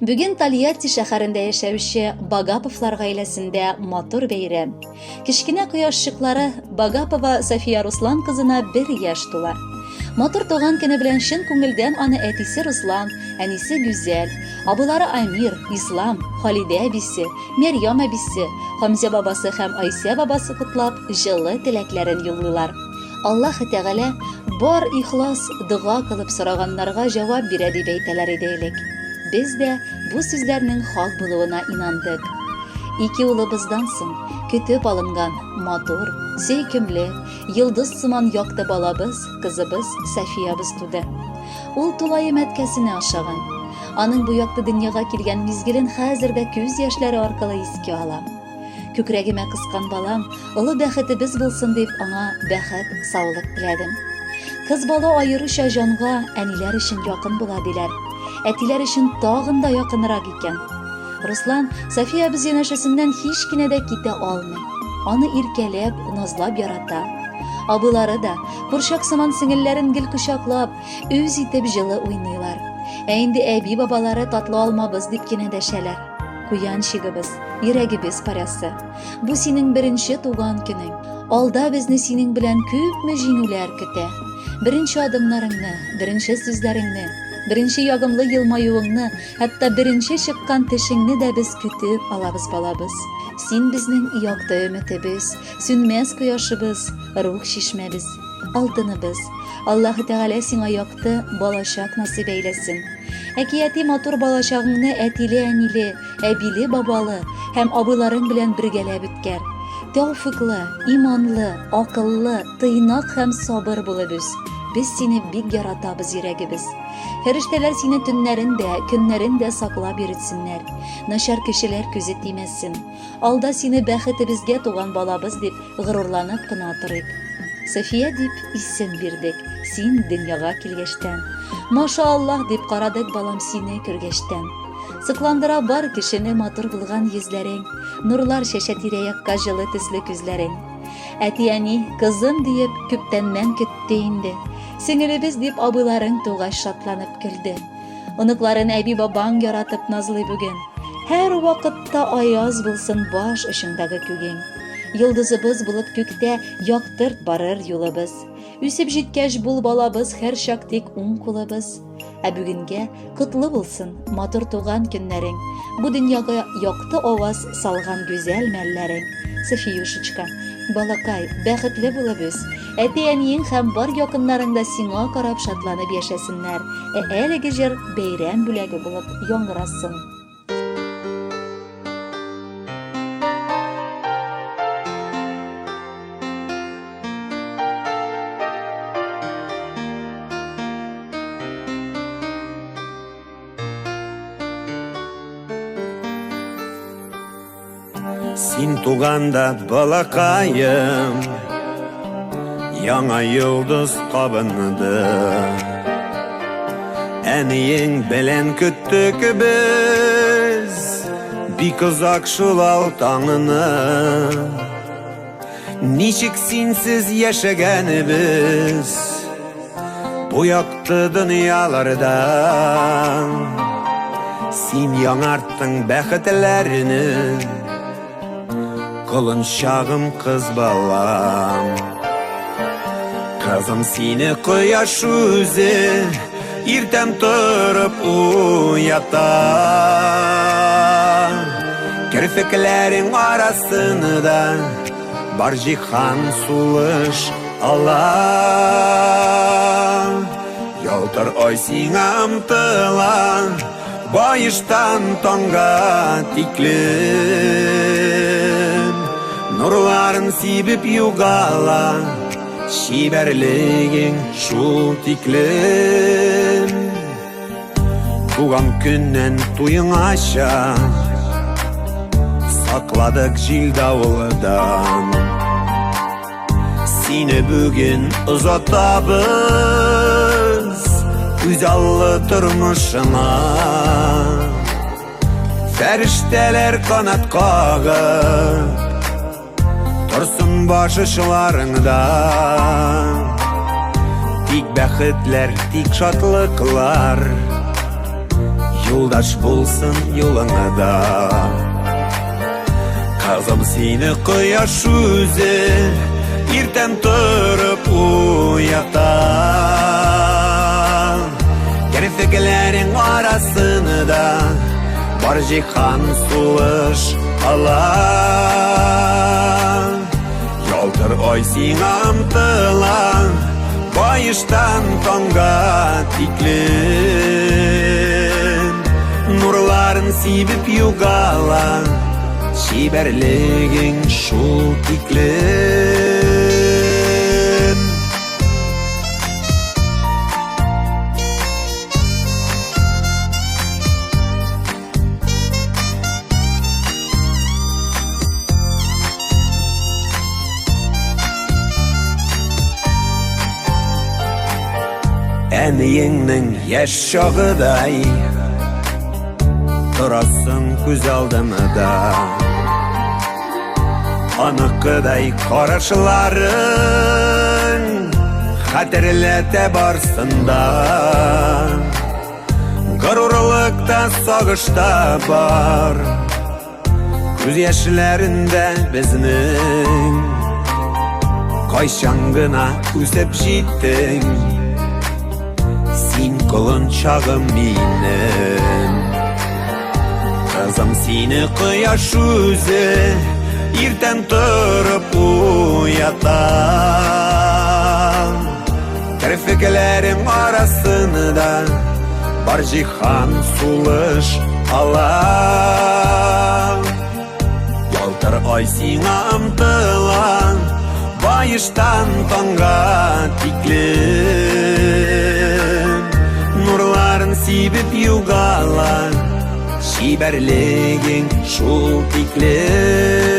Бүген Тольятти шәһәрендә яшәүче Багаповлар гаиләсендә матур бәйрәм. Кечкенә кояшчыклары Багапова София Руслан кызына 1 яшь тула. Матур туган көне белән чын күңелдән аны әтисе Руслан, әнисе Гүзәл, абылары Амир, Ислам, Халидә әбисе, Мәрьям әбисе, Хамза бабасы һәм Айсә бабасы котлап, җылы теләкләрен юллыйлар. Аллаһ Тәгалә бар ихлас дуга кылып сораганнарга җавап бирә дип әйтәләр иде элек. Без дә бу сүзләрнең хак булуына инандык. 2 улыбыздан соң көтеп алынган матур, сөйкемле, йылдыз сыман якты балабыз, кызыбыз Софиябыз туды. Ул тулайым әткәсенә ашаган. Аның бу якты дөньяга килгән мизгелен хәзер дә күз яшьләре аркылы искә алам. Күкрәгемә кыскан балам, олы бәхетебез булсын дип аңа бәхет, саулык теләдем. Кыз бала аеруча җанга, әниләр өчен якын була диләр. Әтиләр өчен тагын да якынрак икән. Руслан София без янәшәсеннән һич кенә дә китә алмый. Аны иркәләп, назлап ярата. Абылары да курчак сыман сеңелләрен гел кочаклап, үз итеп җылы уйныйлар. Ә инде әби бабалары татлы алмабыз дип кенә дәшәләр. Куянчыгыбыз, йөрәгебез парасы. Бу синең беренче туган көнең. Алда безне синең белән күпме җиңүләр көтә. Беренче адымнарыңны, беренче сүзләреңне, беренче ягымлы елмаюыңны, хәтта беренче чыккан тешеңне дә без көтеп алабыз балабыз. Син безнең якты өметебез, сүнмәс кояшыбыз, рух чишмәбез, алтыныбыз. Аллаһ Тәгалә сиңа якты балачак насыйп әйләсен. Әкияти матур балачагыңны әтиле-әниле, әбиле-бабалы һәм абыйларың белән бергәләп үткәр. Тәүфыклы, иманлы, акыллы, тыйнак һәм сабыр булып үс. Без сине бик яратабыз йөрәгебез. Фәрештәләр сине төннәрендә, көннәрендә саклап йөртсеннәр. Начар кешеләр күзе тимәсен. Алда сине бәхетебезгә туган балабыз дип горурланып кына торыйк. София дип исем бирдек, син дөньяга килгәчтән. Машааллаһ дип карадык балам сине күргәчтән. Сыкландыра бар кешене матур булган йөзләрең, нурлар чәчә тирә-якка җылы төсле күзләрең. Әти-әни, кызым диеп күптәннән көтте инде. Сеңелебез дип абыйларың тугач шатланып көлде. Оныкларын әби-бабаң яратып назлый бүген. Һәр вакытта аяз булсын баш очындагы күгең. Йылдызыбыз булып күктә яктырт барыр юлыбыз. Үсеп җиткәч бул балабыз һәр чак тик уң кулыбыз. Ә бүгенгә котлы булсын матур туган көннәрең. Бу дөньяга якты аваз салган гүзәл мәлләрең. Софиюшечка, балакай, бәхетле булып үс. Әти-әниең һәм бар якыннарың да сиңа карап шатланып яшәсеннәр. Әлеге җыр бәйрәм бүләге булып яңгырасын. Син туганда балакайым, яңа йылдыз кабынды. Әниең белән көттек без, бик озак шул таңны. Ничек синсез яшәгәнебез, бу якты дөньяларда. Син яңарттың бәхетләрне, кылынчагым кыз балам. Кызым сине кояш үзе, иртәм торып уята. Керфекләрең арасында бар җиһан сулыш ала. Ялтыр ай сиңа омтыла, байыштан таңга тиклем. Нурларын сибеп югала, шибәрлегең шул тиклем. Туган көннән туеңача, сакладык җил давылдан. Сине бүген озатабыз үз аллы тормышыңа. Фәрештәләр канат кагып торсын баш очларыңда. Тик бәхетләр, тик шатлыклар Yoldaş bulsun yoluna Kızım seni kıyaş yüzü Erten turıp uyatan Gerçeklerin arasında Var cihan suluş alan Yoldur oy seni amtılan Bayıştan tonga tiklin Nurların sibip yugalan Şiberligin şul tiklin Eniyinin yaşağıday Durasın göz aldımda Anıkıday karışların Haterlete barsında Gururlukta sağışta var Göz yaşlarında bizning Kayşangına üzep jittin Sin kılın çağım benim Kızım seni kıyaş yüzü Erten turıp uyatan Kirfiklerin arasında Var cihan suluş alan Yaltır ay seni amtılan Bayıştan tonga tiklin Nurların sibip yugalan Şiberligin şul tiklin